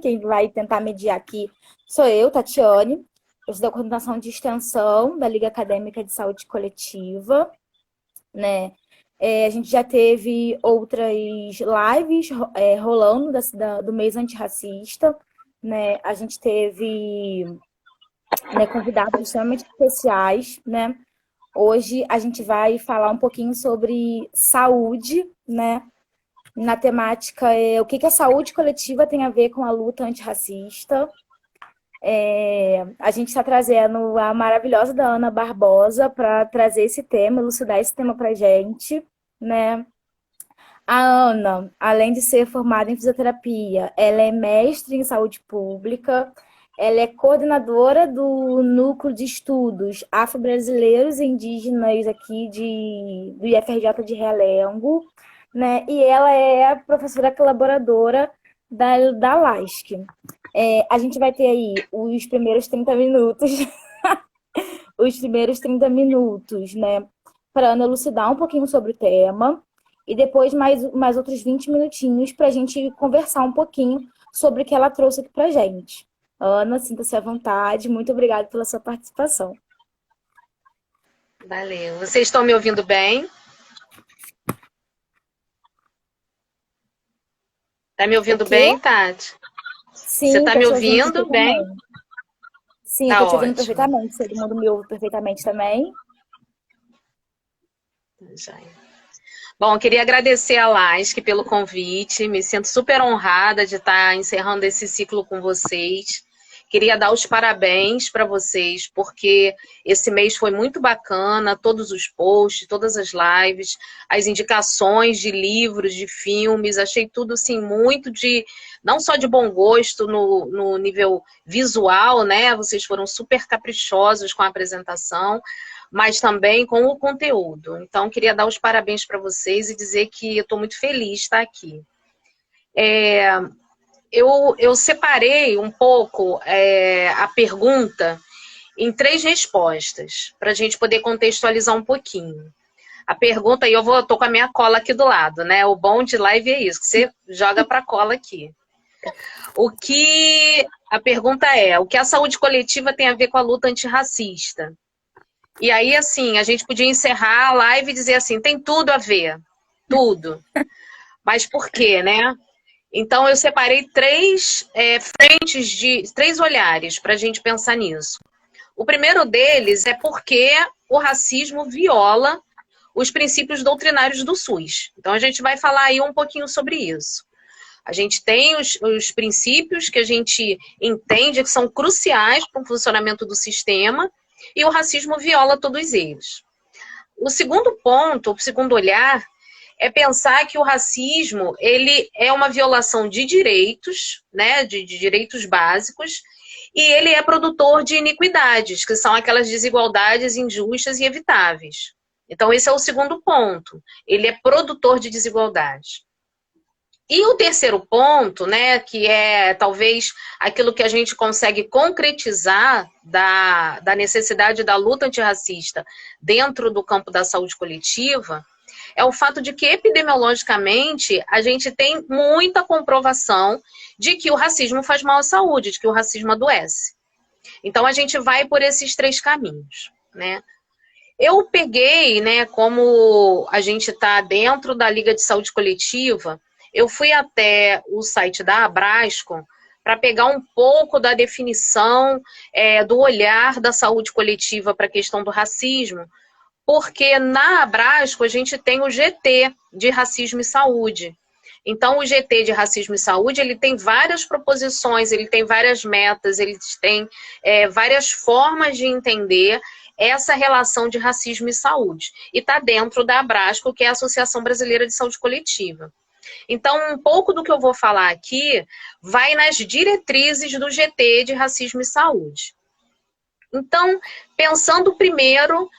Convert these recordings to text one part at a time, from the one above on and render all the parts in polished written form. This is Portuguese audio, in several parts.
Quem vai tentar mediar aqui sou eu, Tatiane. Eu sou da coordenação de extensão da Liga Acadêmica de Saúde Coletiva, né? A gente já teve outras lives rolando do mês antirracista, né? A gente teve, né, convidados extremamente especiais, né? Hoje a gente vai falar um pouquinho sobre saúde, né? Na temática o que a saúde coletiva tem a ver com a luta antirracista. A gente está trazendo a maravilhosa da Ana Barbosa para trazer esse tema, elucidar esse tema para a gente, né? A Ana, além de ser formada em fisioterapia, ela é mestre em saúde pública, ela é coordenadora do Núcleo de Estudos Afro-Brasileiros e Indígenas aqui do IFRJ de Realengo, né? E ela é a professora colaboradora da LASC. A gente vai ter aí os primeiros 30 minutos, os primeiros 30 minutos, né? Para Ana elucidar um pouquinho sobre o tema, e depois mais outros 20 minutinhos para a gente conversar um pouquinho sobre o que ela trouxe aqui para gente. Ana, sinta-se à vontade. Muito obrigada pela sua participação. Valeu. Vocês estão me ouvindo bem? Tá me ouvindo bem, Tati? Você Sim, tá estou me te ouvindo ouvindo bem? perfeitamente. Sim, Tá estou te ouvindo ótimo. perfeitamente. Todo mundo me ouve perfeitamente também? Bom, eu queria agradecer a LASC pelo convite. Me sinto super honrada de estar encerrando esse ciclo com vocês. Queria dar os parabéns para vocês, porque esse mês foi muito bacana, todos os posts, todas as lives, as indicações de livros, de filmes, achei tudo assim muito não só de bom gosto no nível visual, né? Vocês foram super caprichosos com a apresentação, mas também com o conteúdo. Então, queria dar os parabéns para vocês e dizer que eu estou muito feliz de estar aqui. Eu separei um pouco a pergunta em 3 respostas, para a gente poder contextualizar um pouquinho. A pergunta, e tô com a minha cola aqui do lado, né? O bom de live é isso, que você joga para a cola aqui. A pergunta é, o que a saúde coletiva tem a ver com a luta antirracista? E aí, assim, a gente podia encerrar a live e dizer assim, tem tudo a ver, tudo. Mas por quê, né? Então, eu separei 3 3 olhares para a gente pensar nisso. O primeiro deles é porque o racismo viola os princípios doutrinários do SUS. Então, a gente vai falar aí um pouquinho sobre isso. A gente tem os princípios que a gente entende que são cruciais para o funcionamento do sistema e o racismo viola todos eles. O segundo ponto, o segundo olhar, é pensar que o racismo ele é uma violação de direitos, né, de direitos básicos, e ele é produtor de iniquidades, que são aquelas desigualdades injustas e evitáveis. Então, esse é o segundo ponto. Ele é produtor de desigualdades. E o terceiro ponto, né, que é talvez aquilo que a gente consegue concretizar da necessidade da luta antirracista dentro do campo da saúde coletiva, é o fato de que, epidemiologicamente, a gente tem muita comprovação de que o racismo faz mal à saúde, de que o racismo adoece. Então, a gente vai por esses 3 caminhos, né? Eu peguei, né, como a gente está dentro da Liga de Saúde Coletiva, eu fui até o site da Abrasco para pegar um pouco da definição do olhar da saúde coletiva para a questão do racismo, porque na Abrasco a gente tem o GT de Racismo e Saúde. Então, o GT de Racismo e Saúde, ele tem várias proposições, ele tem várias metas, ele tem várias formas de entender essa relação de racismo e saúde. E está dentro da Abrasco, que é a Associação Brasileira de Saúde Coletiva. Então, um pouco do que eu vou falar aqui vai nas diretrizes do GT de Racismo e Saúde. Então, pensando primeiro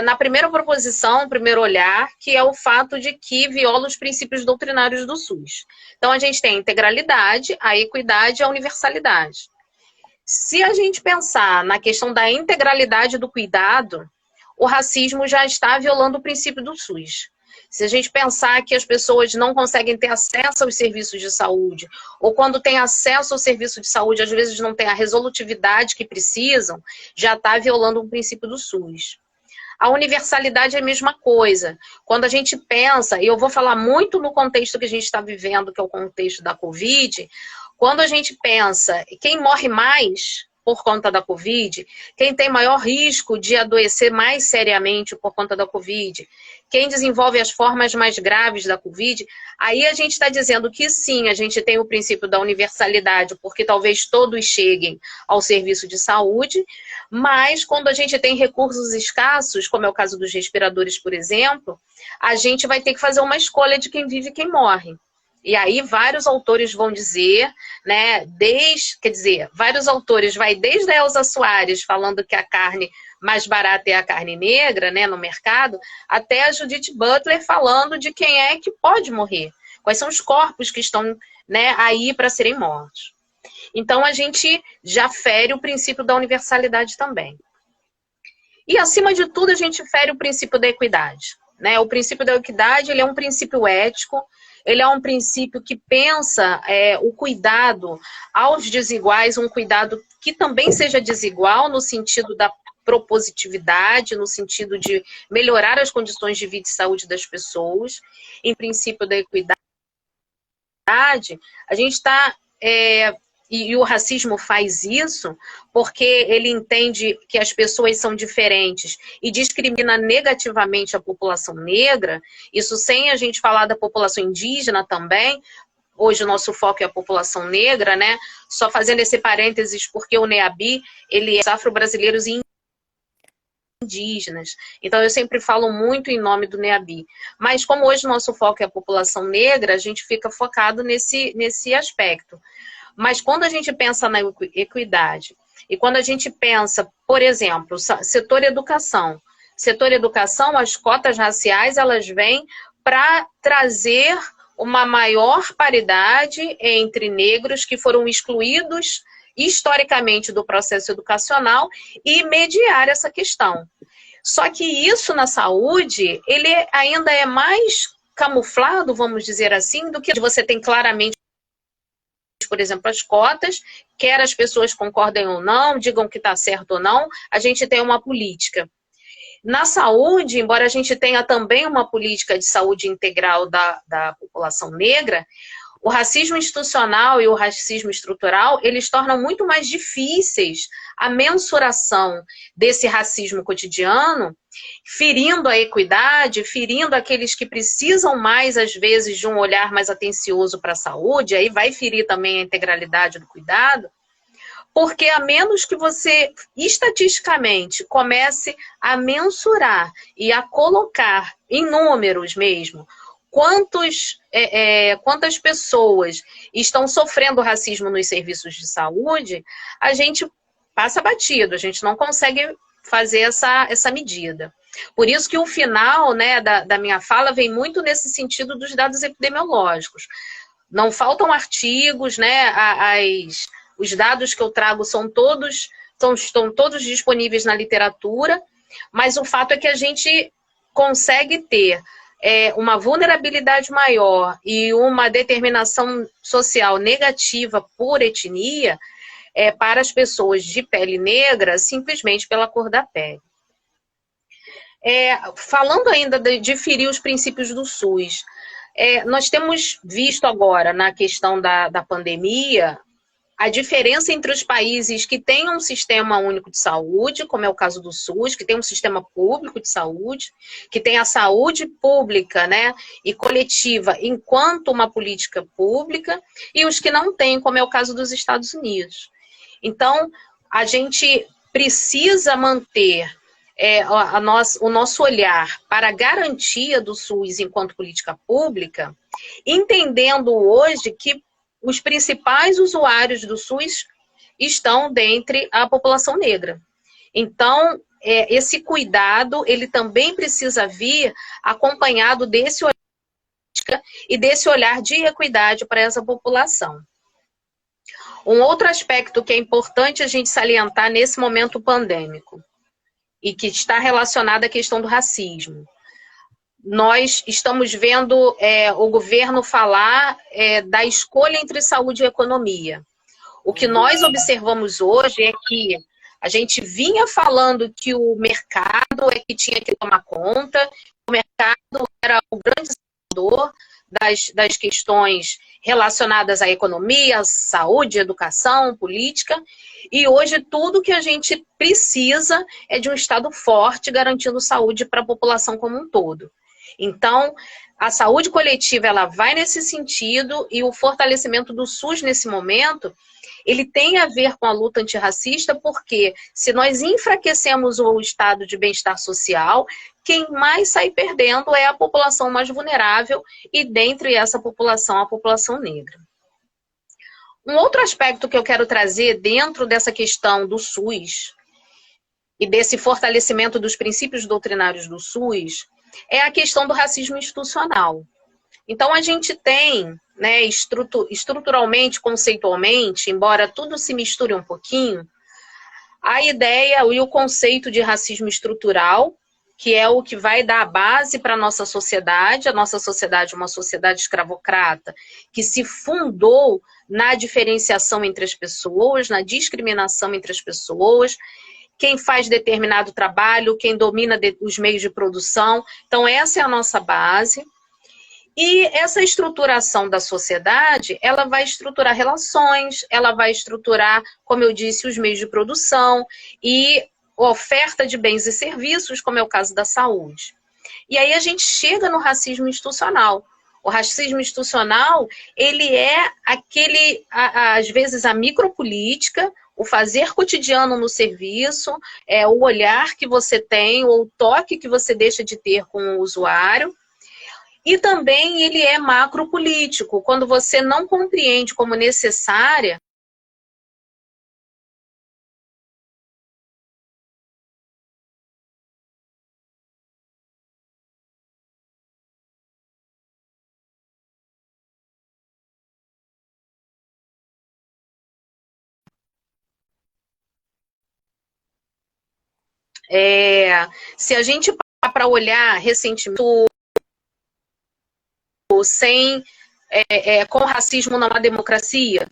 na primeira proposição, primeiro olhar, que é o fato de que viola os princípios doutrinários do SUS. Então, a gente tem a integralidade, a equidade e a universalidade. Se a gente pensar na questão da integralidade do cuidado, o racismo já está violando o princípio do SUS. Se a gente pensar que as pessoas não conseguem ter acesso aos serviços de saúde, ou quando tem acesso ao serviço de saúde, às vezes não tem a resolutividade que precisam, já está violando um princípio do SUS. A universalidade é a mesma coisa. Quando a gente pensa, e eu vou falar muito no contexto que a gente está vivendo, que é o contexto da Covid, quando a gente pensa, quem morre mais por conta da Covid, quem tem maior risco de adoecer mais seriamente por conta da Covid, quem desenvolve as formas mais graves da Covid, aí a gente está dizendo que sim, a gente tem o princípio da universalidade, porque talvez todos cheguem ao serviço de saúde, mas quando a gente tem recursos escassos, como é o caso dos respiradores, por exemplo, a gente vai ter que fazer uma escolha de quem vive e quem morre. E aí vários autores vão dizer, né, vários autores, vai desde a Elza Soares falando que a carne mais barata é a carne negra, né, no mercado, até a Judith Butler falando de quem é que pode morrer, quais são os corpos que estão, né, aí para serem mortos. Então a gente já fere o princípio da universalidade também. E acima de tudo a gente fere o princípio da equidade, né? O princípio da equidade, ele é um princípio ético. Ele é um princípio que pensa o cuidado aos desiguais, um cuidado que também seja desigual no sentido da propositividade, no sentido de melhorar as condições de vida e saúde das pessoas. Em princípio da equidade, a gente está... E o racismo faz isso porque ele entende que as pessoas são diferentes e discrimina negativamente a população negra, isso sem a gente falar da população indígena também. Hoje o nosso foco é a população negra, né? Só fazendo esse parênteses, porque o NEABI, ele é afro-brasileiros e indígenas. Então eu sempre falo muito em nome do NEABI. Mas como hoje o nosso foco é a população negra, a gente fica focado nesse aspecto. Mas quando a gente pensa na equidade, e quando a gente pensa, por exemplo, setor educação, as cotas raciais, elas vêm para trazer uma maior paridade entre negros que foram excluídos historicamente do processo educacional e mediar essa questão. Só que isso na saúde, ele ainda é mais camuflado, vamos dizer assim, do que você tem claramente, por exemplo, as cotas, quer as pessoas concordem ou não, digam que está certo ou não, a gente tem uma política. Na saúde, embora a gente tenha também uma política de saúde integral da população negra, o racismo institucional e o racismo estrutural, eles tornam muito mais difíceis a mensuração desse racismo cotidiano, ferindo a equidade, ferindo aqueles que precisam mais, às vezes, de um olhar mais atencioso para a saúde, aí vai ferir também a integralidade do cuidado, porque a menos que você, estatisticamente, comece a mensurar e a colocar em números mesmo, quantas pessoas estão sofrendo racismo nos serviços de saúde, a gente passa batido, a gente não consegue fazer essa medida. Por isso que o final, né, da minha fala vem muito nesse sentido dos dados epidemiológicos. Não faltam artigos, né, os dados que eu trago estão todos disponíveis na literatura, mas o fato é que a gente consegue ter uma vulnerabilidade maior e uma determinação social negativa por etnia para as pessoas de pele negra, simplesmente pela cor da pele. Falando ainda de ferir os princípios do SUS, nós temos visto agora, na questão da pandemia, a diferença entre os países que têm um sistema único de saúde, como é o caso do SUS, que tem um sistema público de saúde, que tem a saúde pública, né, e coletiva enquanto uma política pública, e os que não têm, como é o caso dos Estados Unidos. Então, a gente precisa manter o nosso olhar para a garantia do SUS enquanto política pública, entendendo hoje que os principais usuários do SUS estão dentre a população negra. Então, esse cuidado, ele também precisa vir acompanhado desse olhar e desse olhar de equidade para essa população. Um outro aspecto que é importante a gente salientar nesse momento pandêmico, e que está relacionado à questão do racismo. nós estamos vendo o governo falar da escolha entre saúde e economia. O que nós observamos hoje é que a gente vinha falando que o mercado é que tinha que tomar conta, o mercado era o grande salvador das questões relacionadas à economia, saúde, educação, política, e hoje tudo que a gente precisa é de um Estado forte garantindo saúde para a população como um todo. Então, a saúde coletiva ela vai nesse sentido e o fortalecimento do SUS nesse momento, ele tem a ver com a luta antirracista, porque se nós enfraquecemos o estado de bem-estar social, quem mais sai perdendo é a população mais vulnerável e dentre essa população, a população negra. Um outro aspecto que eu quero trazer dentro dessa questão do SUS e desse fortalecimento dos princípios doutrinários do SUS é a questão do racismo institucional. Então, a gente tem, né, estruturalmente, conceitualmente, embora tudo se misture um pouquinho, a ideia e o conceito de racismo estrutural, que é o que vai dar a base para a nossa sociedade é uma sociedade escravocrata, que se fundou na diferenciação entre as pessoas, na discriminação entre as pessoas, quem faz determinado trabalho, quem domina os meios de produção. Então, essa é a nossa base. E essa estruturação da sociedade, ela vai estruturar relações, ela vai estruturar, como eu disse, os meios de produção e oferta de bens e serviços, como é o caso da saúde. E aí a gente chega no racismo institucional. O racismo institucional, ele é aquele, às vezes, a micropolítica, o fazer cotidiano no serviço, o olhar que você tem, ou o toque que você deixa de ter com o usuário. E também ele é macropolítico, quando você não compreende como necessária se a gente parar para olhar recentemente sem com racismo não há democracia.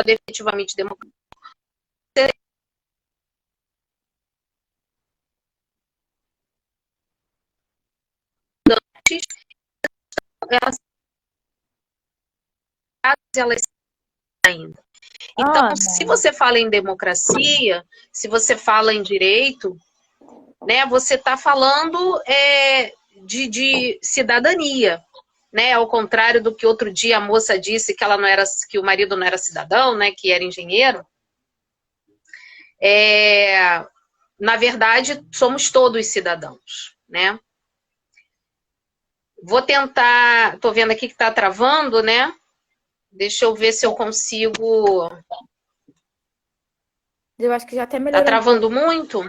Definitivamente democrática. Elas ainda. Então, se você fala em democracia, se você fala em direito, né, você está falando de cidadania, né? Ao contrário do que outro dia a moça disse que ela não era, que o marido não era cidadão, né, que era engenheiro. Na verdade, somos todos cidadãos, né? Vou tentar, tô vendo aqui que está travando, né? Deixa eu ver se eu consigo. Eu acho que já até melhorou. Tá travando muito?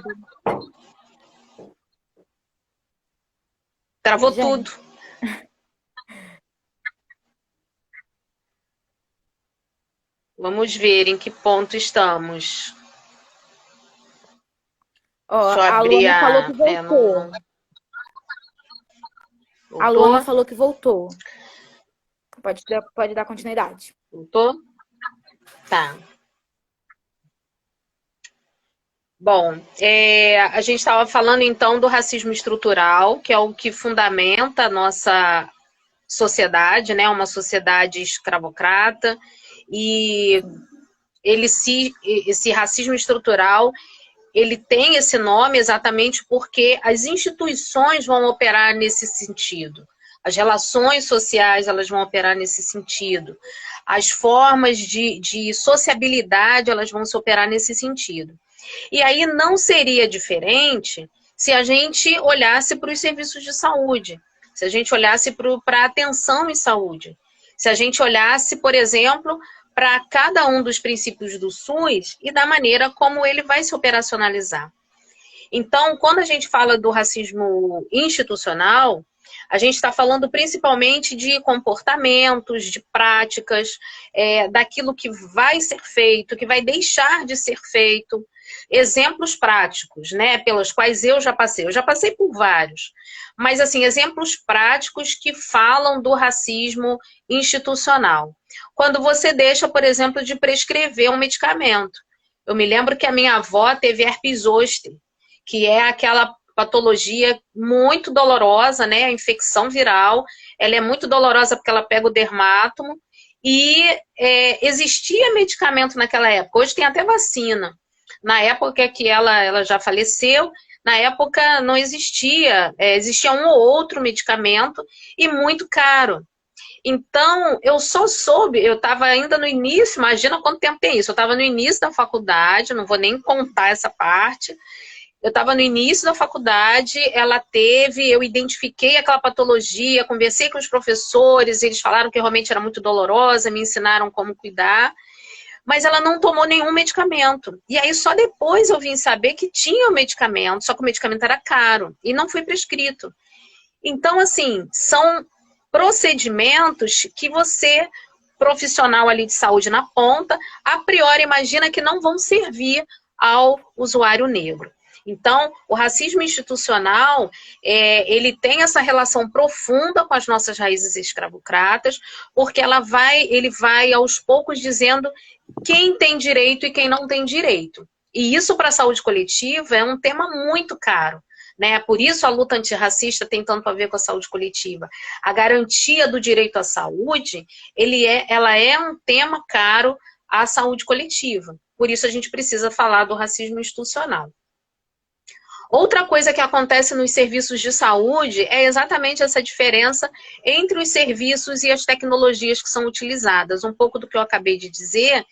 Travou tudo. Vamos ver em que ponto estamos. Ó, a Luana falou que voltou. A Luana falou que voltou. Pode dar continuidade. Voltou? Tá. Bom, a gente estava falando então do racismo estrutural, que é o que fundamenta a nossa sociedade, né? Uma sociedade escravocrata, e esse racismo estrutural, ele tem esse nome exatamente porque as instituições vão operar nesse sentido. As relações sociais, elas vão operar nesse sentido. As formas de sociabilidade, elas vão se operar nesse sentido. E aí não seria diferente se a gente olhasse para os serviços de saúde, se a gente olhasse para a atenção em saúde, se a gente olhasse, por exemplo, para cada um dos princípios do SUS e da maneira como ele vai se operacionalizar. Então, quando a gente fala do racismo institucional, A gente está falando principalmente de comportamentos, de práticas, daquilo que vai ser feito, que vai deixar de ser feito. Exemplos práticos, né, pelos quais eu já passei. Eu já passei por vários. Mas, assim, exemplos práticos que falam do racismo institucional. Quando você deixa, por exemplo, de prescrever um medicamento. Eu me lembro que a minha avó teve herpes zoster, que é aquela patologia muito dolorosa, né? A infecção viral, ela é muito dolorosa porque ela pega o dermátomo e existia medicamento naquela época. Hoje tem até vacina. Na época que ela já faleceu, na época não existia, existia um ou outro medicamento e muito caro. Então, eu só soube, eu estava ainda no início, imagina quanto tempo tem isso, eu estava no início da faculdade, não vou nem contar essa parte. Eu estava no início da faculdade, eu identifiquei aquela patologia, conversei com os professores, eles falaram que realmente era muito dolorosa, me ensinaram como cuidar, mas ela não tomou nenhum medicamento. E aí só depois eu vim saber que tinha o medicamento, só que o medicamento era caro e não foi prescrito. Então, assim, são procedimentos que você, profissional ali de saúde na ponta, a priori imagina que não vão servir ao usuário negro. Então, o racismo institucional, ele tem essa relação profunda com as nossas raízes escravocratas, porque ele vai aos poucos dizendo quem tem direito e quem não tem direito. E isso para a saúde coletiva é um tema muito caro. Né? Por isso a luta antirracista tem tanto a ver com a saúde coletiva. A garantia do direito à saúde, ela é um tema caro à saúde coletiva. Por isso a gente precisa falar do racismo institucional. Outra coisa que acontece nos serviços de saúde é exatamente essa diferença entre os serviços e as tecnologias que são utilizadas. Um pouco do que eu acabei de dizer,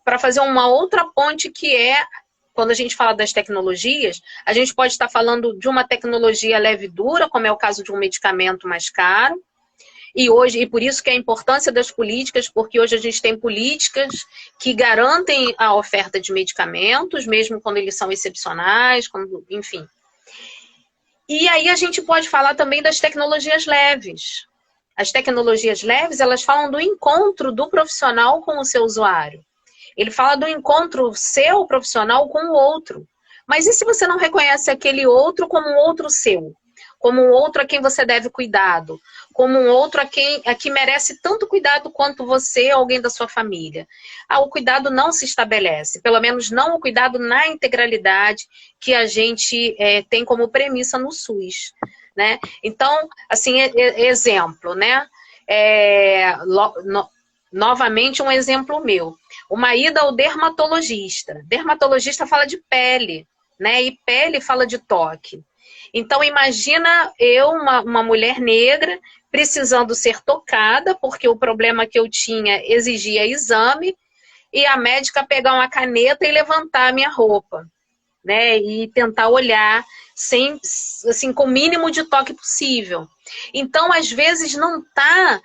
para fazer uma outra ponte que quando a gente fala das tecnologias, a gente pode estar falando de uma tecnologia leve e dura, como é o caso de um medicamento mais caro, e por isso que a importância das políticas, porque hoje a gente tem políticas que garantem a oferta de medicamentos, mesmo quando eles são excepcionais, enfim. E aí a gente pode falar também das tecnologias leves. As tecnologias leves, elas falam do encontro do profissional com o seu usuário. Ele fala do encontro seu profissional com o outro. Mas e se você não reconhece aquele outro como um outro seu? Como um outro a quem você deve cuidado? Como um outro a que merece tanto cuidado quanto você ou alguém da sua família? O cuidado não se estabelece. Pelo menos não o cuidado na integralidade que a gente tem como premissa no SUS. Né? Então, assim, exemplo, né? Novamente um exemplo meu. Uma ida ao dermatologista. Dermatologista fala de pele, né? E pele fala de toque. Então, imagina eu, uma mulher negra, precisando ser tocada, porque o problema que eu tinha exigia exame, e a médica pegar uma caneta e levantar a minha roupa, né? E tentar olhar com o mínimo de toque possível. Então, às vezes, não está...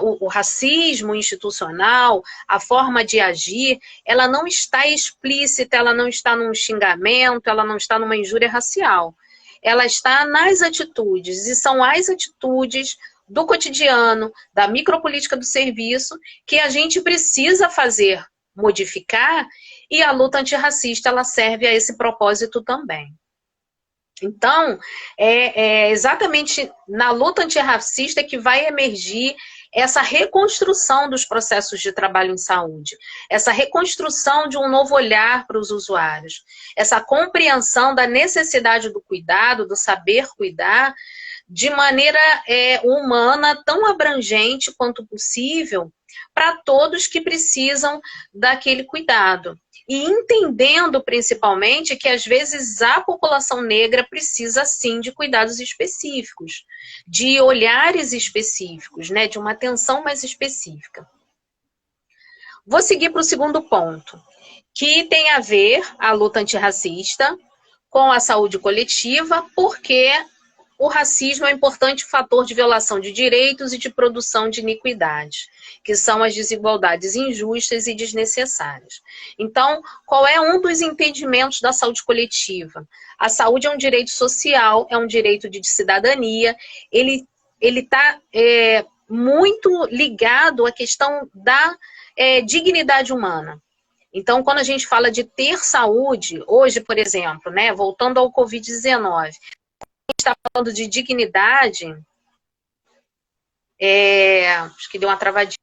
o racismo institucional, a forma de agir, ela não está explícita, ela não está num xingamento, ela não está numa injúria racial. Ela está nas atitudes, e são as atitudes do cotidiano, da micropolítica do serviço, que a gente precisa fazer modificar, e a luta antirracista ela serve a esse propósito também. Então, exatamente na luta antirracista que vai emergir essa reconstrução dos processos de trabalho em saúde, essa reconstrução de um novo olhar para os usuários, essa compreensão da necessidade do cuidado, do saber cuidar, de maneira humana, tão abrangente quanto possível, para todos que precisam daquele cuidado. E entendendo, principalmente, que às vezes a população negra precisa, sim, de cuidados específicos, de olhares específicos, né, de uma atenção mais específica. Vou seguir para o segundo ponto, que tem a ver a luta antirracista com a saúde coletiva, porque o racismo é um importante fator de violação de direitos e de produção de iniquidades, que são as desigualdades injustas e desnecessárias. Então, qual é um dos entendimentos da saúde coletiva? A saúde é um direito social, é um direito de cidadania, ele está muito ligado à questão da dignidade humana. Então, quando a gente fala de ter saúde, hoje, por exemplo, né, voltando ao Covid-19, a gente está falando de dignidade, acho que deu uma travadinha.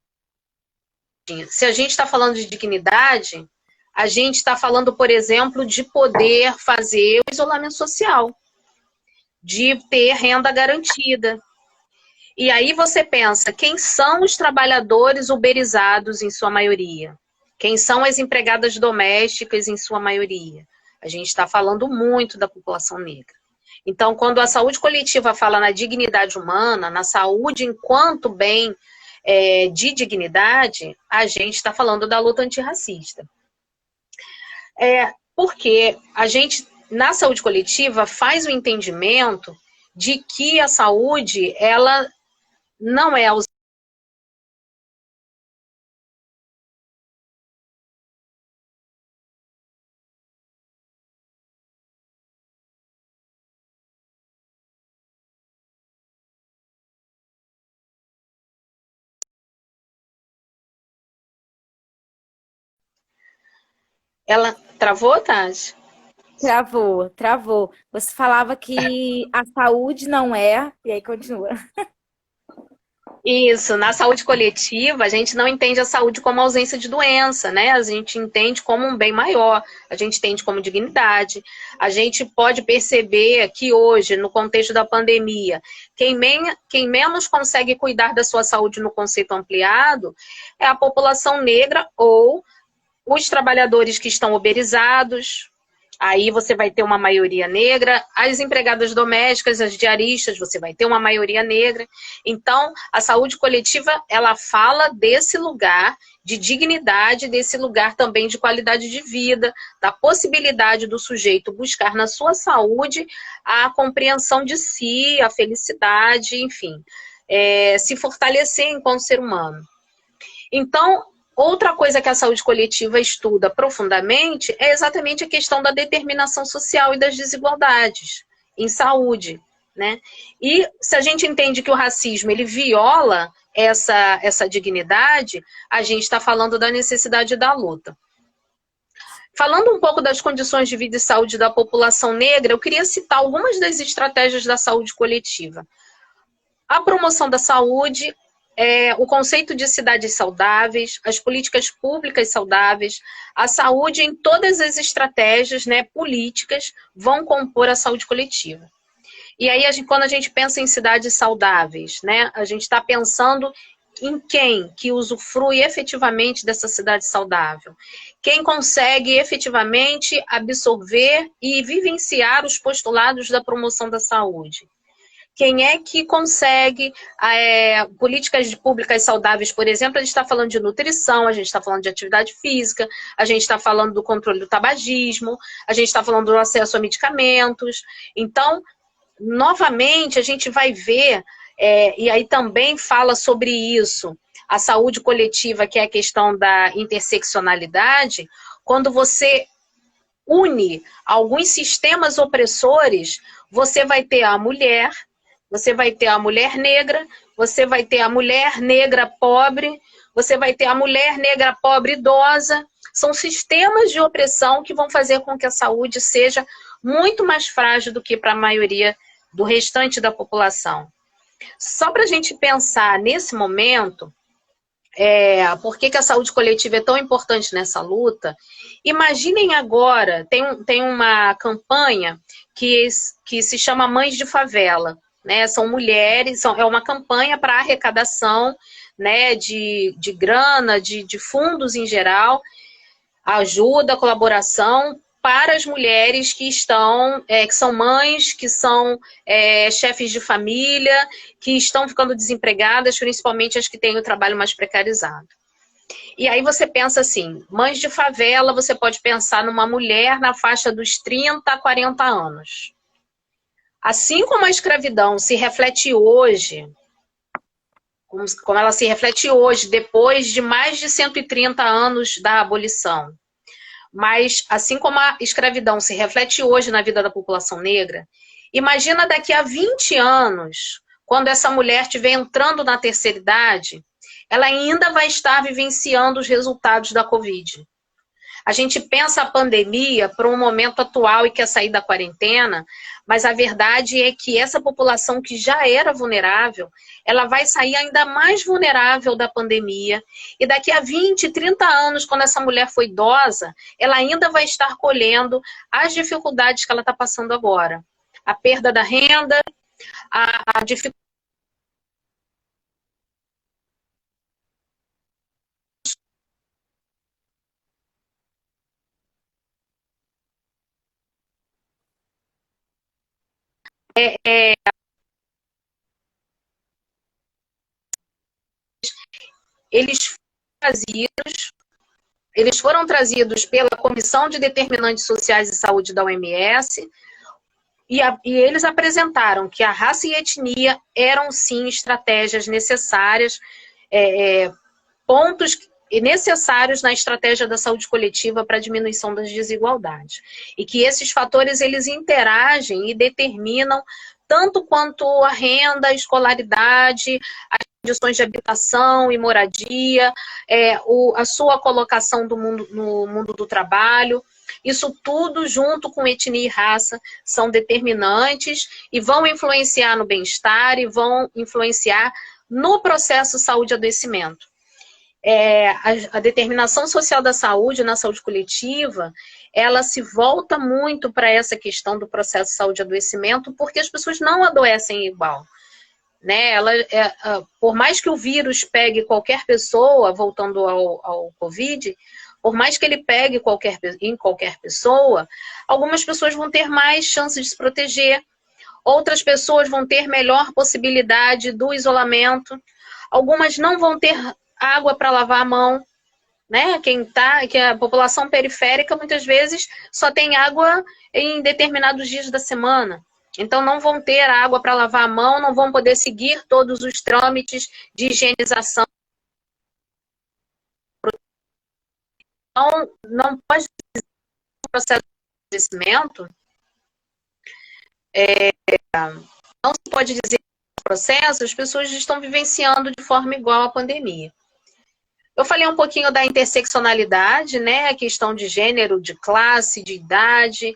Se a gente está falando de dignidade, a gente está falando, por exemplo, de poder fazer o isolamento social, de ter renda garantida. E aí você pensa, quem são os trabalhadores uberizados em sua maioria? Quem são as empregadas domésticas em sua maioria? A gente está falando muito da população negra. Então, quando a saúde coletiva fala na dignidade humana, na saúde enquanto bem de dignidade, a gente está falando da luta antirracista. Porque a gente, na saúde coletiva, faz o entendimento de que a saúde, ela não é ausente. Ela travou, Tati? Travou, travou. Você falava que a saúde não é, e aí continua. Isso, na saúde coletiva, a gente não entende a saúde como ausência de doença, né? A gente entende como um bem maior, a gente entende como dignidade. A gente pode perceber que hoje, no contexto da pandemia, quem menos consegue cuidar da sua saúde no conceito ampliado é a população negra ou os trabalhadores que estão uberizados. Aí você vai ter uma maioria negra, as empregadas domésticas, as diaristas, você vai ter uma maioria negra. Então, a saúde coletiva, ela fala desse lugar de dignidade, desse lugar também de qualidade de vida, da possibilidade do sujeito buscar na sua saúde a compreensão de si, a felicidade, enfim, se fortalecer enquanto ser humano. Então, outra coisa que a saúde coletiva estuda profundamente é exatamente a questão da determinação social e das desigualdades em saúde, né? E se a gente entende que o racismo, ele viola essa dignidade, a gente está falando da necessidade da luta. Falando um pouco das condições de vida e saúde da população negra, eu queria citar algumas das estratégias da saúde coletiva. A promoção da saúde, o conceito de cidades saudáveis, as políticas públicas saudáveis, a saúde em todas as estratégias, né, políticas vão compor a saúde coletiva. E aí, quando a gente pensa em cidades saudáveis, né, a gente está pensando em quem que usufrui efetivamente dessa cidade saudável. Quem consegue efetivamente absorver e vivenciar os postulados da promoção da saúde. Quem é que consegue políticas públicas saudáveis, por exemplo, a gente está falando de nutrição, a gente está falando de atividade física, a gente está falando do controle do tabagismo, a gente está falando do acesso a medicamentos. Então, novamente, a gente vai ver, e aí também fala sobre isso, a saúde coletiva, que é a questão da interseccionalidade, quando você une alguns sistemas opressores, você vai ter a mulher, você vai ter a mulher negra, você vai ter a mulher negra pobre, você vai ter a mulher negra pobre idosa. São sistemas de opressão que vão fazer com que a saúde seja muito mais frágil do que para a maioria do restante da população. Só para a gente pensar nesse momento, por que a saúde coletiva é tão importante nessa luta, imaginem agora, tem uma campanha que se chama Mães de Favela. Né, são mulheres, é uma campanha para arrecadação, né, de grana, de fundos em geral, ajuda, colaboração para as mulheres que são mães, que são chefes de família, que estão ficando desempregadas, principalmente as que têm o trabalho mais precarizado. E aí você pensa assim, mães de favela, você pode pensar numa mulher na faixa dos 30 a 40 anos. Assim como a escravidão se reflete hoje, como ela se reflete hoje, depois de mais de 130 anos da abolição, mas assim como a escravidão se reflete hoje na vida da população negra, imagina daqui a 20 anos, quando essa mulher estiver entrando na terceira idade, ela ainda vai estar vivenciando os resultados da Covid. A gente pensa a pandemia para um momento atual e quer sair da quarentena, mas a verdade é que essa população que já era vulnerável, ela vai sair ainda mais vulnerável da pandemia. E daqui a 20, 30 anos, quando essa mulher for idosa, ela ainda vai estar colhendo as dificuldades que ela está passando agora. A perda da renda, a dificuldade. Eles foram trazidos pela Comissão de Determinantes Sociais e Saúde da OMS, e eles apresentaram que a raça e a etnia eram, sim, estratégias necessárias, pontos necessários na estratégia da saúde coletiva para a diminuição das desigualdades. E que esses fatores, eles interagem e determinam tanto quanto a renda, a escolaridade, as condições de habitação e moradia, a sua colocação no mundo do trabalho. Isso tudo, junto com etnia e raça, são determinantes e vão influenciar no bem-estar e vão influenciar no processo saúde-adoecimento. A determinação social da saúde, na saúde coletiva, ela se volta muito para essa questão do processo saúde-adoecimento, porque as pessoas não adoecem igual. Né? Por mais que o vírus pegue qualquer pessoa, voltando ao Covid, por mais que ele pegue em qualquer pessoa, algumas pessoas vão ter mais chances de se proteger, outras pessoas vão ter melhor possibilidade do isolamento, algumas não vão ter água para lavar a mão, né? Que a população periférica muitas vezes só tem água em determinados dias da semana. Então não vão ter água para lavar a mão, não vão poder seguir todos os trâmites de higienização. Então, não pode dizer que o processo de envelhecimento, não se pode dizer que no processo as pessoas estão vivenciando de forma igual à pandemia. Eu falei um pouquinho da interseccionalidade, né? A questão de gênero, de classe, de idade.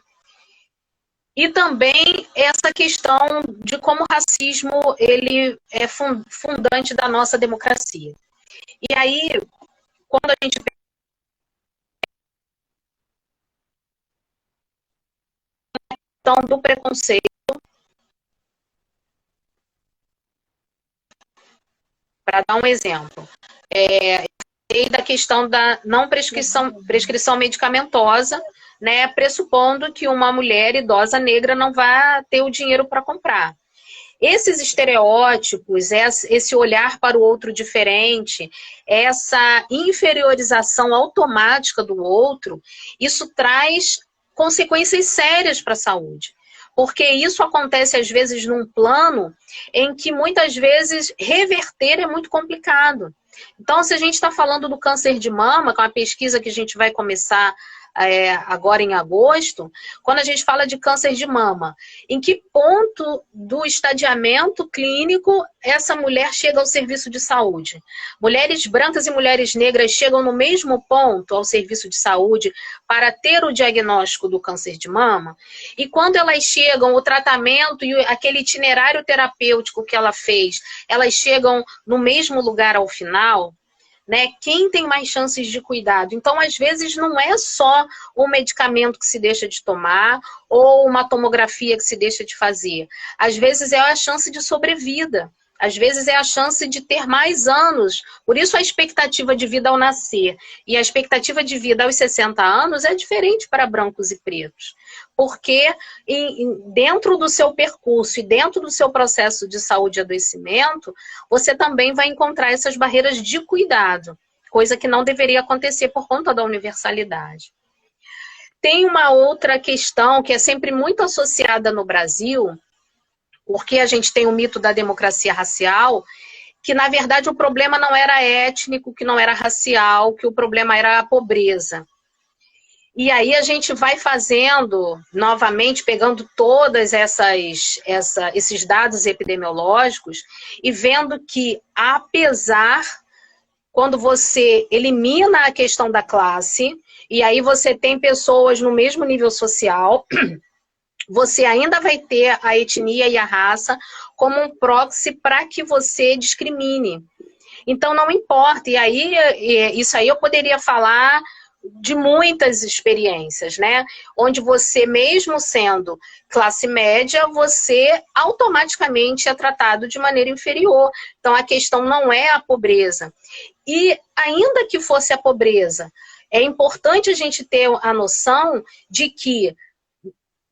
E também essa questão de como o racismo ele é fundante da nossa democracia. E aí, quando a gente pensa na questão do preconceito, para dar um exemplo, da questão da não prescrição medicamentosa, né, pressupondo que uma mulher idosa negra não vai ter o dinheiro para comprar. Esses estereótipos, esse olhar para o outro diferente, essa inferiorização automática do outro, isso traz consequências sérias para a saúde. Porque isso acontece, às vezes, num plano em que, muitas vezes, reverter é muito complicado. Então, se a gente está falando do câncer de mama, que é uma pesquisa que a gente vai começar agora em agosto, quando a gente fala de câncer de mama, em que ponto do estadiamento clínico essa mulher chega ao serviço de saúde? Mulheres brancas e mulheres negras chegam no mesmo ponto ao serviço de saúde para ter o diagnóstico do câncer de mama? E quando elas chegam, o tratamento e aquele itinerário terapêutico que ela fez, elas chegam no mesmo lugar ao final? Né? Quem tem mais chances de cuidado? Então, às vezes, não é só um medicamento que se deixa de tomar ou uma tomografia que se deixa de fazer. Às vezes, é a chance de sobrevida. Às vezes, é a chance de ter mais anos. Por isso, a expectativa de vida ao nascer e a expectativa de vida aos 60 anos é diferente para brancos e pretos. Porque dentro do seu percurso e dentro do seu processo de saúde e adoecimento, você também vai encontrar essas barreiras de cuidado, coisa que não deveria acontecer por conta da universalidade. Tem uma outra questão que é sempre muito associada no Brasil, porque a gente tem o mito da democracia racial, que na verdade o problema não era étnico, que não era racial, que o problema era a pobreza. E aí a gente vai fazendo, novamente, pegando todas esses dados epidemiológicos e vendo que, apesar, quando você elimina a questão da classe, e aí você tem pessoas no mesmo nível social, você ainda vai ter a etnia e a raça como um proxy para que você discrimine. Então, não importa. E aí, isso aí eu poderia falar de muitas experiências, né? Onde você, mesmo sendo classe média, você automaticamente é tratado de maneira inferior. Então, a questão não é a pobreza. E, ainda que fosse a pobreza, é importante a gente ter a noção de que,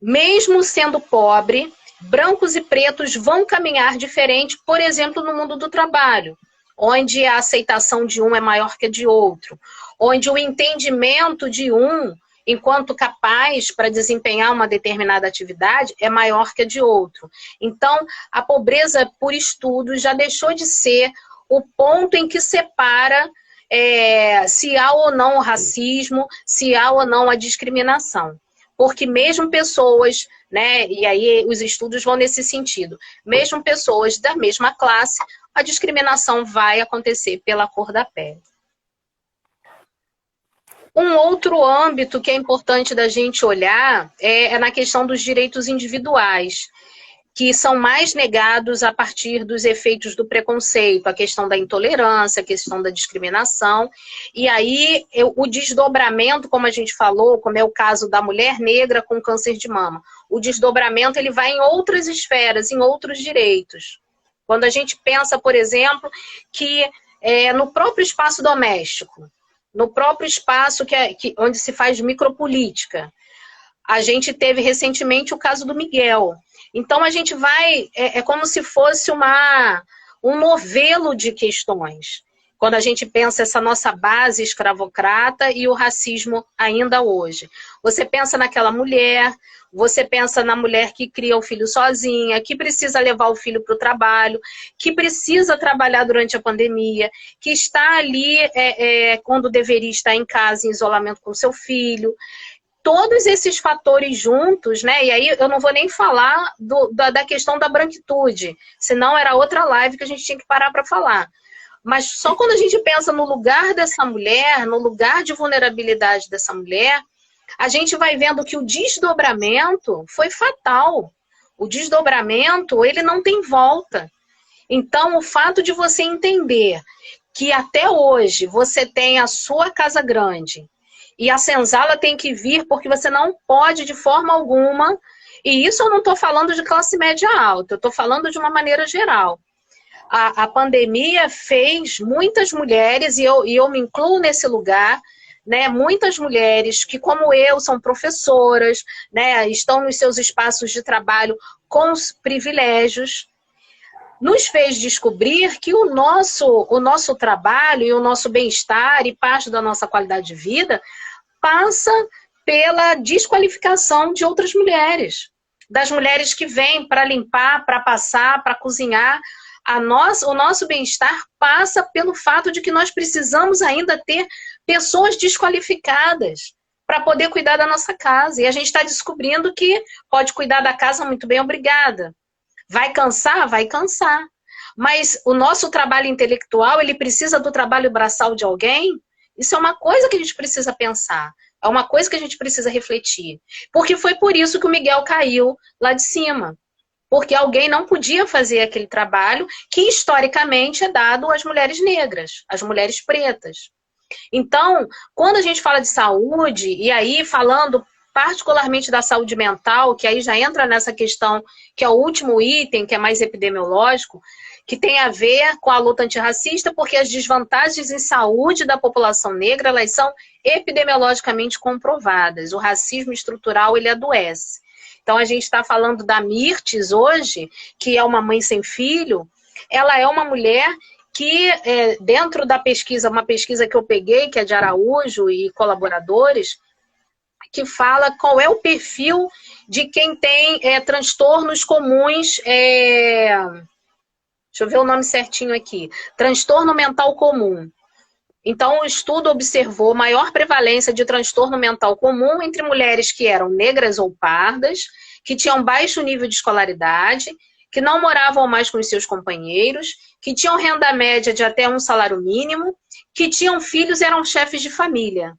mesmo sendo pobre, brancos e pretos vão caminhar diferente, por exemplo, no mundo do trabalho, onde a aceitação de um é maior que a de outro, onde o entendimento de um, enquanto capaz para desempenhar uma determinada atividade, é maior que a de outro. Então, a pobreza, por estudo, já deixou de ser o ponto em que separa se há ou não o racismo, se há ou não a discriminação. Porque mesmo pessoas, né, e aí os estudos vão nesse sentido, mesmo pessoas da mesma classe, a discriminação vai acontecer pela cor da pele. Um outro âmbito que é importante da gente olhar é na questão dos direitos individuais, que são mais negados a partir dos efeitos do preconceito, a questão da intolerância, a questão da discriminação. E aí, o desdobramento, como a gente falou, como é o caso da mulher negra com câncer de mama, o desdobramento ele vai em outras esferas, em outros direitos. Quando a gente pensa, por exemplo, que no próprio espaço doméstico, no próprio espaço onde se faz micropolítica, a gente teve recentemente o caso do Miguel. Então, a gente vai... É como se fosse um novelo de questões. Quando a gente pensa essa nossa base escravocrata e o racismo ainda hoje. Você pensa naquela mulher, você pensa na mulher que cria o filho sozinha, que precisa levar o filho para o trabalho, que precisa trabalhar durante a pandemia, que está ali quando deveria estar em casa, em isolamento com seu filho. Todos esses fatores juntos, né? E aí eu não vou nem falar da questão da branquitude, senão era outra live que a gente tinha que parar para falar. Mas só quando a gente pensa no lugar dessa mulher, no lugar de vulnerabilidade dessa mulher, a gente vai vendo que o desdobramento foi fatal. O desdobramento, ele não tem volta. Então, o fato de você entender que até hoje você tem a sua casa grande, e a senzala tem que vir porque você não pode de forma alguma, e isso eu não estou falando de classe média alta, eu estou falando de uma maneira geral. A pandemia fez muitas mulheres, e eu me incluo nesse lugar, né, muitas mulheres que, como eu, são professoras, né, estão nos seus espaços de trabalho com os privilégios, nos fez descobrir que o nosso trabalho e o nosso bem-estar e parte da nossa qualidade de vida passa pela desqualificação de outras mulheres. Das mulheres que vêm para limpar, para passar, para cozinhar. O nosso bem-estar passa pelo fato de que nós precisamos ainda ter pessoas desqualificadas para poder cuidar da nossa casa. E a gente está descobrindo que pode cuidar da casa muito bem, obrigada. Vai cansar? Vai cansar. Mas o nosso trabalho intelectual, ele precisa do trabalho braçal de alguém? Isso é uma coisa que a gente precisa pensar. É uma coisa que a gente precisa refletir. Porque foi por isso que o Miguel caiu lá de cima. Porque alguém não podia fazer aquele trabalho que, historicamente, é dado às mulheres negras, às mulheres pretas. Então, quando a gente fala de saúde, e aí falando particularmente da saúde mental, que aí já entra nessa questão, que é o último item, que é mais epidemiológico, que tem a ver com a luta antirracista, porque as desvantagens em saúde da população negra, elas são epidemiologicamente comprovadas. O racismo estrutural, ele adoece. Então, a gente está falando da Mirtes hoje, que é uma mãe sem filho. Ela é uma mulher que, dentro da pesquisa, uma pesquisa que eu peguei, que é de Araújo e colaboradores, que fala qual é o perfil de quem tem transtornos comuns, deixa eu ver o nome certinho aqui, transtorno mental comum. Então, o estudo observou maior prevalência de transtorno mental comum entre mulheres que eram negras ou pardas, que tinham baixo nível de escolaridade, que não moravam mais com os seus companheiros, que tinham renda média de até um salário mínimo, que tinham filhos e eram chefes de família.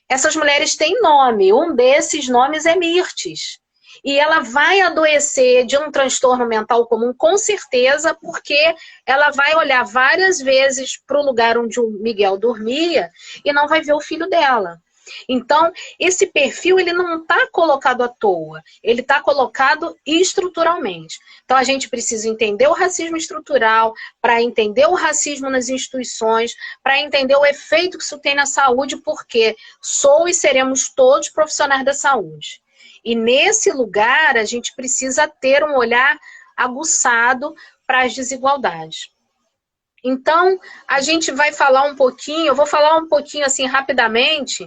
Essas mulheres têm nome, um desses nomes é Mirtes. E ela vai adoecer de um transtorno mental comum, com certeza, porque ela vai olhar várias vezes para o lugar onde o Miguel dormia e não vai ver o filho dela. Então, esse perfil ele não está colocado à toa, ele está colocado estruturalmente. Então, a gente precisa entender o racismo estrutural, para entender o racismo nas instituições, para entender o efeito que isso tem na saúde, porque sou e seremos todos profissionais da saúde. E nesse lugar, a gente precisa ter um olhar aguçado para as desigualdades. Então, a gente vai falar um pouquinho, eu vou falar um pouquinho assim rapidamente,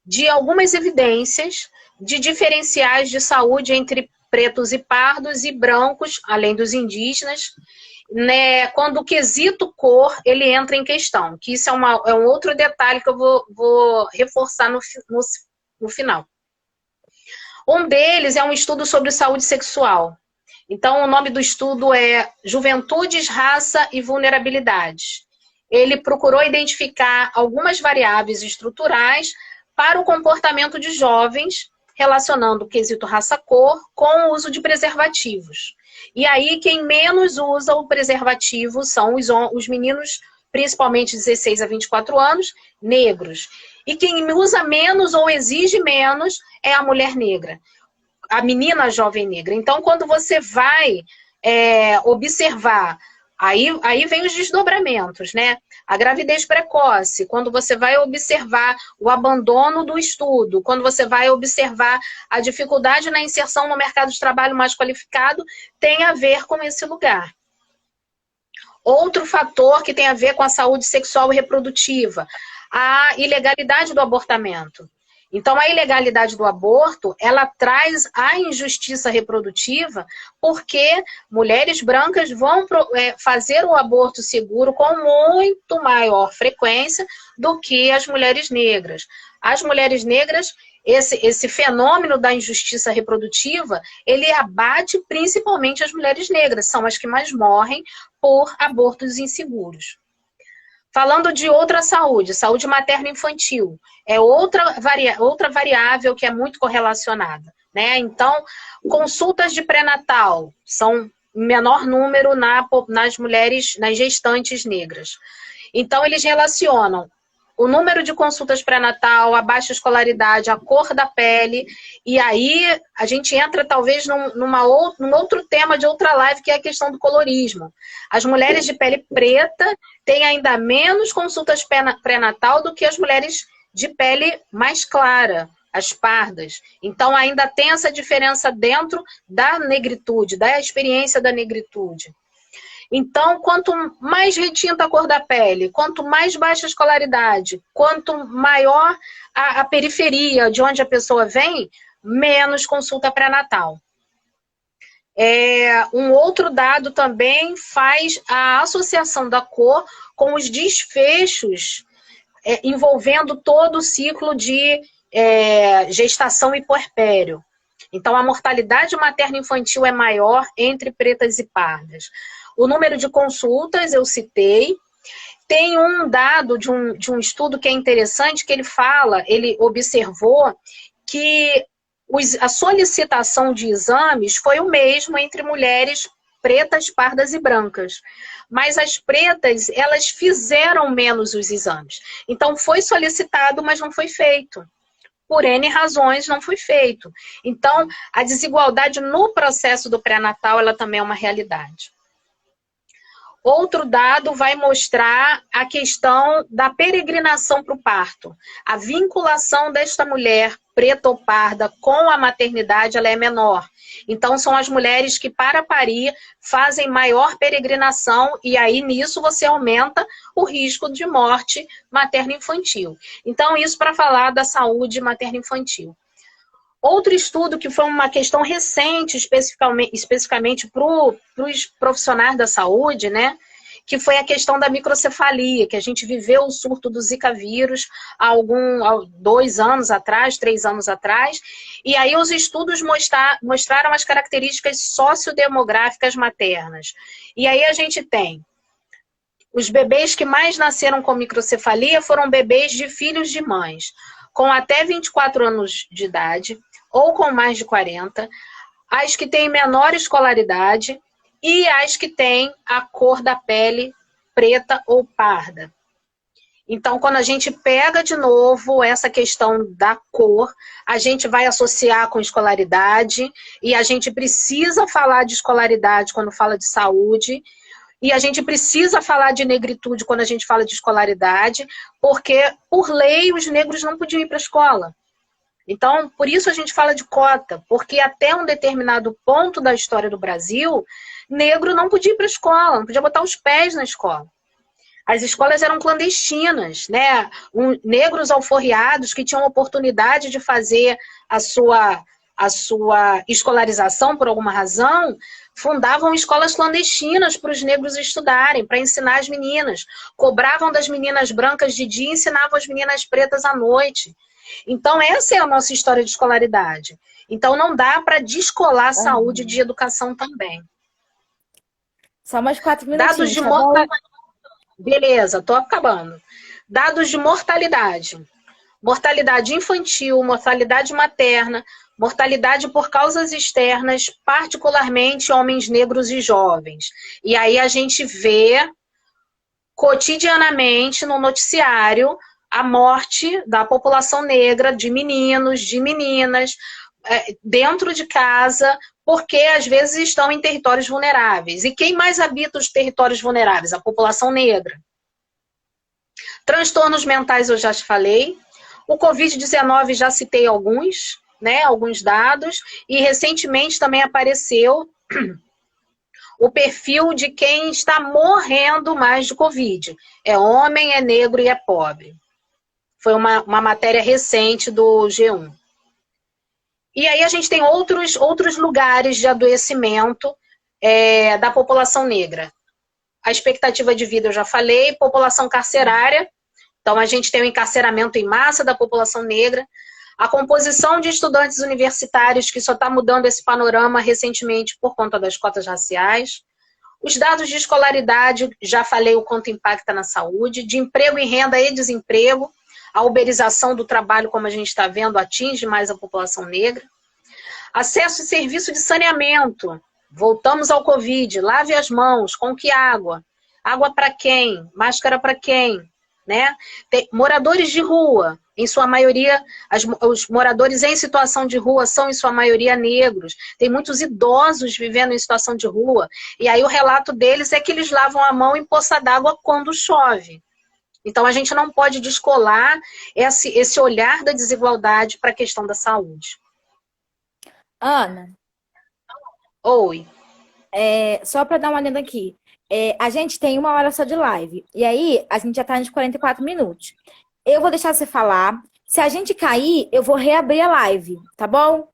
de algumas evidências de diferenciais de saúde entre pretos e pardos e brancos, além dos indígenas, né, quando o quesito cor ele entra em questão, que isso é um outro detalhe que eu vou reforçar no final. Um deles é um estudo sobre saúde sexual. Então, o nome do estudo é Juventudes, Raça e Vulnerabilidades. Ele procurou identificar algumas variáveis estruturais para o comportamento de jovens, relacionando o quesito raça-cor com o uso de preservativos. E aí, quem menos usa o preservativo são os meninos, principalmente 16 a 24 anos, negros. E quem usa menos ou exige menos é a mulher negra, a menina jovem negra. Então, quando você vai observar, aí vem os desdobramentos, né? A gravidez precoce, quando você vai observar o abandono do estudo, quando você vai observar a dificuldade na inserção no mercado de trabalho mais qualificado, tem a ver com esse lugar. Outro fator que tem a ver com a saúde sexual e reprodutiva, a ilegalidade do abortamento. Então, a ilegalidade do aborto, ela traz a injustiça reprodutiva porque mulheres brancas vão fazer o aborto seguro com muito maior frequência do que as mulheres negras. As mulheres negras, esse fenômeno da injustiça reprodutiva, ele abate principalmente as mulheres negras, são as que mais morrem por abortos inseguros. Falando de outra saúde, saúde materno-infantil, é outra variável que é muito correlacionada, né? Então, consultas de pré-natal são em menor número nas mulheres, nas gestantes negras. Então, eles relacionam o número de consultas pré-natal, a baixa escolaridade, a cor da pele, e aí a gente entra talvez num outro tema de outra live, que é a questão do colorismo. As mulheres de pele preta têm ainda menos consultas pré-natal do que as mulheres de pele mais clara, as pardas. Então ainda tem essa diferença dentro da negritude, da experiência da negritude. Então, quanto mais retinta a cor da pele, quanto mais baixa a escolaridade, quanto maior a periferia de onde a pessoa vem, menos consulta pré-natal. Um outro dado também faz a associação da cor com os desfechos envolvendo todo o ciclo de gestação e puerpério. Então, a mortalidade materno-infantil é maior entre pretas e pardas. O número de consultas eu citei. Tem um dado de um estudo que é interessante, que ele observou que a solicitação de exames foi o mesmo entre mulheres pretas, pardas e brancas. Mas as pretas, elas fizeram menos os exames. Então, foi solicitado, mas não foi feito. Por N razões, não foi feito. Então, a desigualdade no processo do pré-natal, ela também é uma realidade. Outro dado vai mostrar a questão da peregrinação para o parto. A vinculação desta mulher preta ou parda com a maternidade, ela é menor. Então, são as mulheres que, para parir, fazem maior peregrinação e aí, nisso, você aumenta o risco de morte materno-infantil. Então, isso para falar da saúde materno-infantil. Outro estudo que foi uma questão recente, especificamente para os profissionais da saúde, né? Que foi a questão da microcefalia, que a gente viveu o surto do Zika vírus há 2 anos atrás, 3 anos atrás, e aí os estudos mostraram as características sociodemográficas maternas. E aí a gente tem os bebês que mais nasceram com microcefalia foram bebês de filhos de mães, com até 24 anos de idade, ou com mais de 40, as que têm menor escolaridade e as que têm a cor da pele preta ou parda. Então, quando a gente pega de novo essa questão da cor, a gente vai associar com escolaridade, e a gente precisa falar de escolaridade quando fala de saúde, e a gente precisa falar de negritude quando a gente fala de escolaridade, porque, por lei, os negros não podiam ir para a escola. Então, por isso a gente fala de cota, porque até um determinado ponto da história do Brasil, negro não podia ir para a escola, não podia botar os pés na escola. As escolas eram clandestinas, né? Negros alforriados que tinham oportunidade de fazer a sua escolarização por alguma razão, fundavam escolas clandestinas para os negros estudarem, para ensinar as meninas. Cobravam das meninas brancas de dia e ensinavam as meninas pretas à noite. Então, essa é a nossa história de escolaridade. Então, não dá para descolar saúde de educação também. Só mais 4 Dados minutinhos, de tá bom? mortalidade. Beleza, tô acabando. Dados de mortalidade. Mortalidade infantil, mortalidade materna, mortalidade por causas externas, particularmente homens negros e jovens. E aí a gente vê cotidianamente no noticiário a morte da população negra, de meninos, de meninas, dentro de casa, porque às vezes estão em territórios vulneráveis. E quem mais habita os territórios vulneráveis? A população negra. Transtornos mentais eu já te falei. O Covid-19 já citei alguns, né, alguns dados, e recentemente também apareceu o perfil de quem está morrendo mais de Covid. É homem, é negro e é pobre. Foi uma matéria recente do G1. E aí a gente tem outros lugares de adoecimento da população negra. A expectativa de vida eu já falei, população carcerária. Então a gente tem o encarceramento em massa da população negra. A composição de estudantes universitários, que só está mudando esse panorama recentemente por conta das cotas raciais. Os dados de escolaridade, já falei o quanto impacta na saúde. De emprego e renda e desemprego. A uberização do trabalho, como a gente está vendo, atinge mais a população negra. Acesso e serviço de saneamento. Voltamos ao Covid. Lave as mãos. Com que água? Água para quem? Máscara para quem? Né? Tem moradores de rua. Em sua maioria, os moradores em situação de rua são, em sua maioria, negros. Tem muitos idosos vivendo em situação de rua. E aí o relato deles é que eles lavam a mão em poça d'água quando chove. Então, a gente não pode descolar esse olhar da desigualdade para a questão da saúde. Ana. Oi. Só para dar uma olhada aqui. A gente tem 1 hora só de live. E aí, a gente já está nos 44 minutos. Eu vou deixar você falar. Se a gente cair, eu vou reabrir a live, tá bom?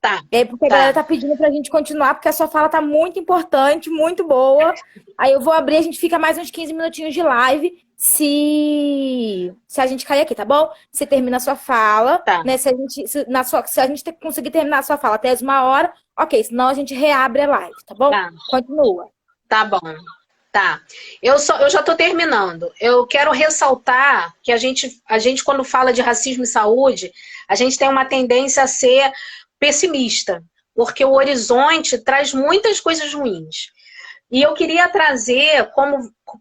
Tá. Porque a galera tá pedindo pra gente continuar, porque a sua fala tá muito importante, muito boa. Aí eu vou abrir, a gente fica mais uns 15 minutinhos de live, se a gente cair aqui, tá bom? Você termina a sua fala, tá, né? Se a gente conseguir terminar a sua fala até as 1 hora, ok, senão a gente reabre a live, tá bom? Tá. Continua. Tá bom. Tá. Eu já tô terminando. Eu quero ressaltar que a gente, quando fala de racismo e saúde, a gente tem uma tendência a ser pessimista, porque o horizonte traz muitas coisas ruins. E eu queria trazer,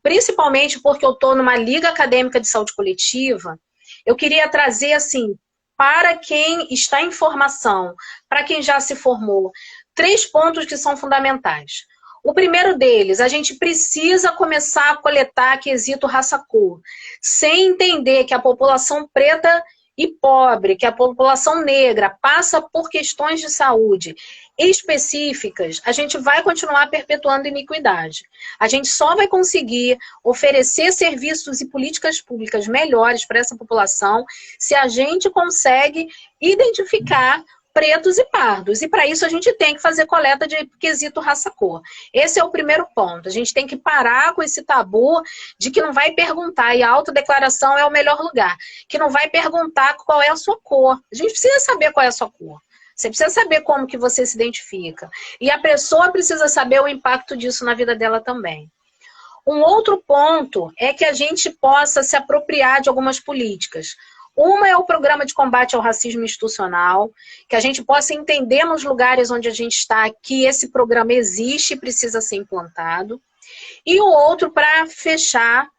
principalmente porque eu estou numa liga acadêmica de saúde coletiva, eu queria trazer, assim, para quem está em formação, para quem já se formou, 3 pontos que são fundamentais. O primeiro deles, a gente precisa começar a coletar quesito raça-cor, sem entender que a população preta e pobre, que a população negra passa por questões de saúde específicas, a gente vai continuar perpetuando iniquidade. A gente só vai conseguir oferecer serviços e políticas públicas melhores para essa população se a gente consegue identificar pretos e pardos. E para isso a gente tem que fazer coleta de quesito raça-cor. Esse é o primeiro ponto. A gente tem que parar com esse tabu de que não vai perguntar, e a autodeclaração é o melhor lugar, que não vai perguntar qual é a sua cor. A gente precisa saber qual é a sua cor. Você precisa saber como que você se identifica. E a pessoa precisa saber o impacto disso na vida dela também. Um outro ponto é que a gente possa se apropriar de algumas políticas. Uma é o programa de combate ao racismo institucional, que a gente possa entender nos lugares onde a gente está que esse programa existe e precisa ser implantado. E o outro, para fechar,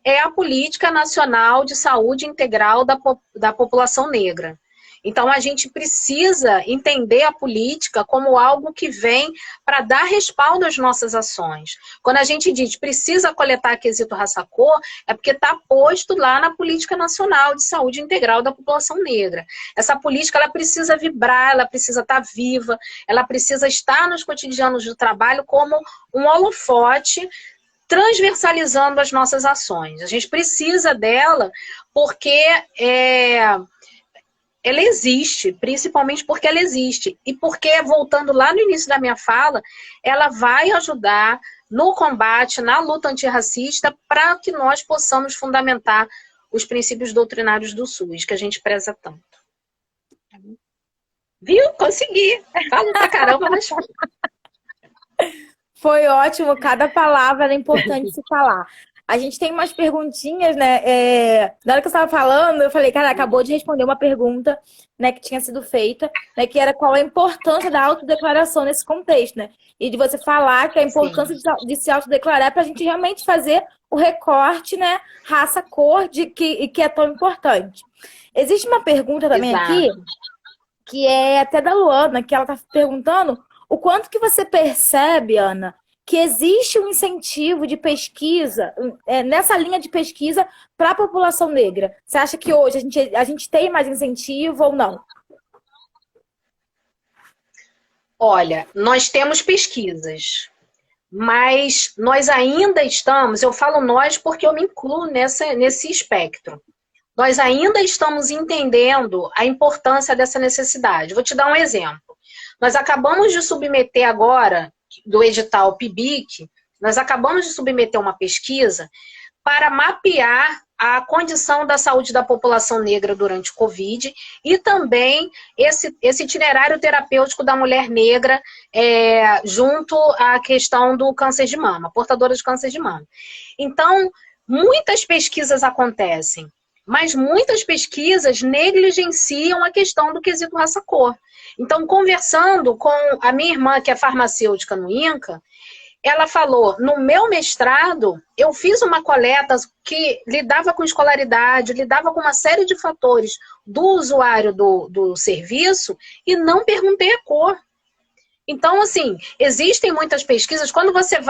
é a Política Nacional de Saúde Integral da População Negra. Então, a gente precisa entender a política como algo que vem para dar respaldo às nossas ações. Quando a gente diz precisa coletar quesito raça-cor, é porque está posto lá na Política Nacional de Saúde Integral da População Negra. Essa política ela precisa vibrar, ela precisa estar viva, ela precisa estar nos cotidianos do trabalho como um holofote transversalizando as nossas ações. A gente precisa dela porque ela existe, principalmente porque ela existe. E porque, voltando lá no início da minha fala, ela vai ajudar no combate, na luta antirracista, para que nós possamos fundamentar os princípios doutrinários do SUS, que a gente preza tanto. Viu? Consegui. Falo pra caramba, mas... Foi ótimo, cada palavra era importante se falar. A gente tem umas perguntinhas, né? Na hora que eu estava falando, eu falei, cara, acabou de responder uma pergunta, né, que tinha sido feita, né, que era qual a importância da autodeclaração nesse contexto, né? E de você falar que a importância de se autodeclarar para a gente realmente fazer o recorte, né, raça, cor, que é tão importante. Existe uma pergunta também aqui, que é até da Luana, que ela está perguntando o quanto que você percebe, Ana, que existe um incentivo de pesquisa, nessa linha de pesquisa, para a população negra. Você acha que hoje a gente tem mais incentivo ou não? Olha, nós temos pesquisas, mas nós ainda estamos, eu falo nós porque eu me incluo nesse espectro, nós ainda estamos entendendo a importância dessa necessidade. Vou te dar um exemplo. Nós acabamos de submeter agora, do edital PIBIC, nós acabamos de submeter uma pesquisa para mapear a condição da saúde da população negra durante o Covid e também esse itinerário terapêutico da mulher negra junto à questão do câncer de mama, portadora de câncer de mama. Então, muitas pesquisas acontecem, mas muitas pesquisas negligenciam a questão do quesito raça-cor. Então, conversando com a minha irmã, que é farmacêutica no INCA, ela falou, no meu mestrado, eu fiz uma coleta que lidava com escolaridade, lidava com uma série de fatores do usuário do serviço e não perguntei a cor. Então, assim, existem muitas pesquisas, quando você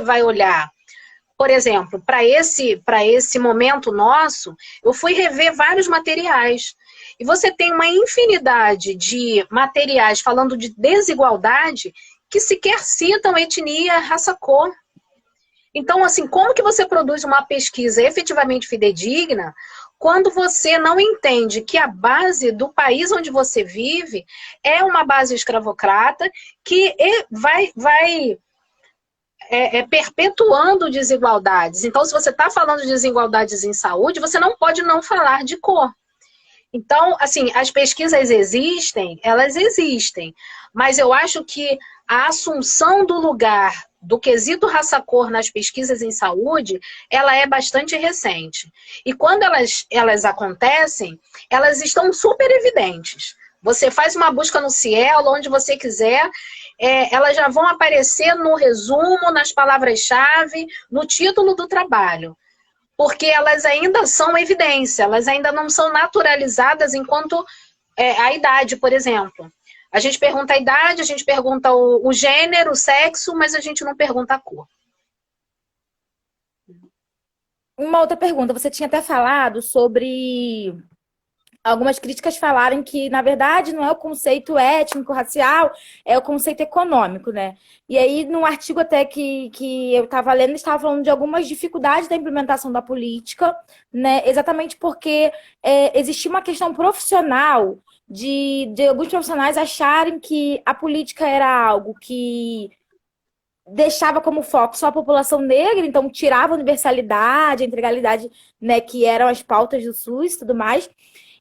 vai olhar, por exemplo, para esse momento nosso, eu fui rever vários materiais. E você tem uma infinidade de materiais falando de desigualdade que sequer citam etnia, raça, cor. Então, assim, como que você produz uma pesquisa efetivamente fidedigna quando você não entende que a base do país onde você vive é uma base escravocrata que vai perpetuando desigualdades. Então, se você está falando de desigualdades em saúde, você não pode não falar de cor. Então, assim, as pesquisas existem, elas existem, mas eu acho que a assunção do lugar do quesito raça-cor nas pesquisas em saúde, ela é bastante recente. E quando elas acontecem, elas estão super evidentes. Você faz uma busca no Cielo, onde você quiser, elas já vão aparecer no resumo, nas palavras-chave, no título do trabalho. Porque elas ainda são evidência, elas ainda não são naturalizadas enquanto a idade, por exemplo. A gente pergunta a idade, a gente pergunta o gênero, o sexo, mas a gente não pergunta a cor. Uma outra pergunta, você tinha até falado sobre algumas críticas falarem que, na verdade, não é o conceito étnico-racial, é o conceito econômico, né? E aí, num artigo até que eu estava lendo, estava falando de algumas dificuldades da implementação da política, né? Exatamente porque existia uma questão profissional de alguns profissionais acharem que a política era algo que deixava como foco só a população negra, então tirava a universalidade, a integralidade, né, que eram as pautas do SUS e tudo mais,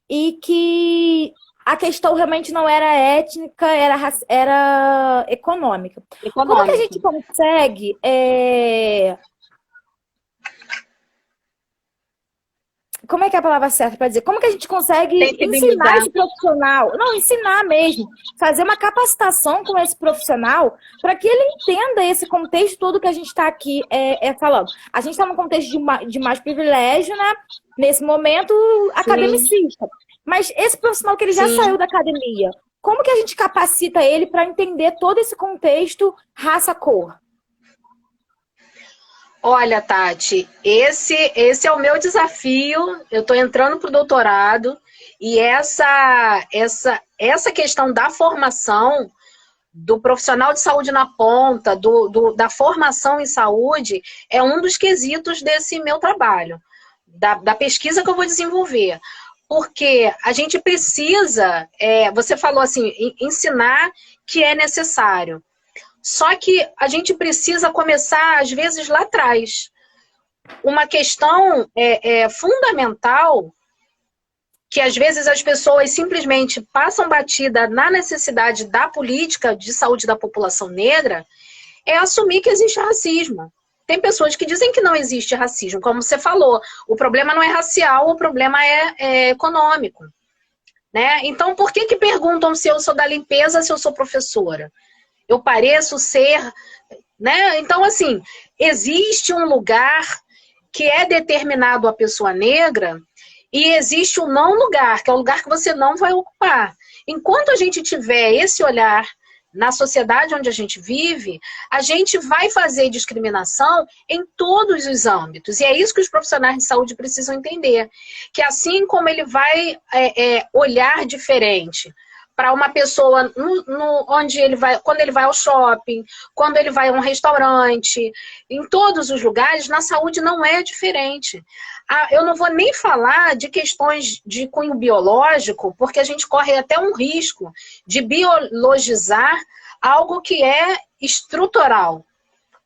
e que a questão realmente não era étnica, era econômica. Como que a gente Econômico. consegue como é que é a palavra certa para dizer? Como que a gente consegue ensinar Sensibilizar. esse profissional? Não, ensinar mesmo. Fazer uma capacitação com esse profissional para que ele entenda esse contexto todo que a gente está aqui falando. A gente está num contexto de mais privilégio, né? Nesse momento, Sim, academicista. Mas esse profissional que ele já sim. saiu da academia, como que a gente capacita ele para entender todo esse contexto raça-cor? Olha, Tati, esse é o meu desafio. Eu estou entrando para o doutorado e essa questão da formação do profissional de saúde na ponta, da formação em saúde, é um dos quesitos desse meu trabalho, da pesquisa que eu vou desenvolver. Porque a gente precisa, você falou assim, ensinar que é necessário. Só que a gente precisa começar, às vezes, lá atrás. Uma questão fundamental, que às vezes as pessoas simplesmente passam batida na necessidade da política de saúde da população negra, é assumir que existe racismo. Tem pessoas que dizem que não existe racismo, como você falou, o problema não é racial, o problema é econômico. Né? Então, por que perguntam se eu sou da limpeza, se eu sou professora? Eu pareço ser, né? Então, assim, existe um lugar que é determinado à pessoa negra e existe um não lugar, que é o lugar que você não vai ocupar. Enquanto a gente tiver esse olhar na sociedade onde a gente vive, a gente vai fazer discriminação em todos os âmbitos. E é isso que os profissionais de saúde precisam entender. Que assim como ele vai olhar diferente para uma pessoa onde ele vai, quando ele vai ao shopping, quando ele vai a um restaurante, em todos os lugares, na saúde não é diferente. Eu não vou nem falar de questões de cunho biológico, porque a gente corre até um risco de biologizar algo que é estrutural.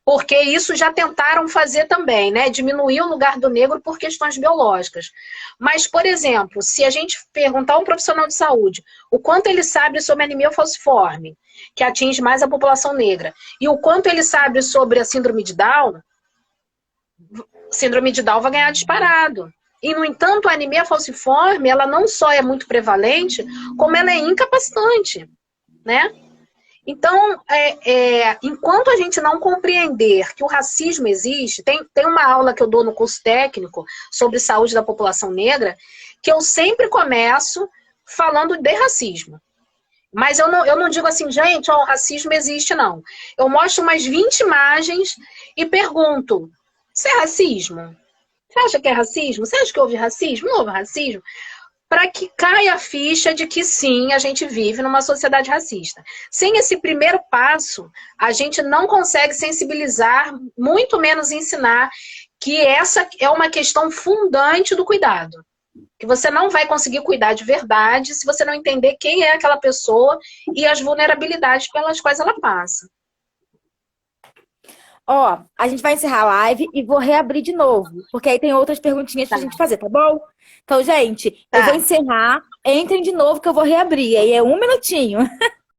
Porque isso já tentaram fazer também, né? Diminuir o lugar do negro por questões biológicas. Mas, por exemplo, se a gente perguntar a um profissional de saúde o quanto ele sabe sobre anemia falciforme, que atinge mais a população negra, e o quanto ele sabe sobre a síndrome de Down vai ganhar disparado. E, no entanto, a anemia falciforme, ela não só é muito prevalente, como ela é incapacitante, né? Então, enquanto a gente não compreender que o racismo existe, tem uma aula que eu dou no curso técnico sobre saúde da população negra, que eu sempre começo falando de racismo. Mas eu não digo assim, gente, o racismo existe, não. Eu mostro umas 20 imagens e pergunto, isso é racismo? Você acha que é racismo? Você acha que houve racismo? Não houve racismo? Para que caia a ficha de que sim, a gente vive numa sociedade racista. Sem esse primeiro passo, a gente não consegue sensibilizar, muito menos ensinar que essa é uma questão fundante do cuidado. Que você não vai conseguir cuidar de verdade se você não entender quem é aquela pessoa e as vulnerabilidades pelas quais ela passa. Ó, a gente vai encerrar a live e vou reabrir de novo, porque aí tem outras perguntinhas pra gente fazer, tá bom? Então, gente, eu vou encerrar, entrem de novo que eu vou reabrir, aí é 1 minutinho.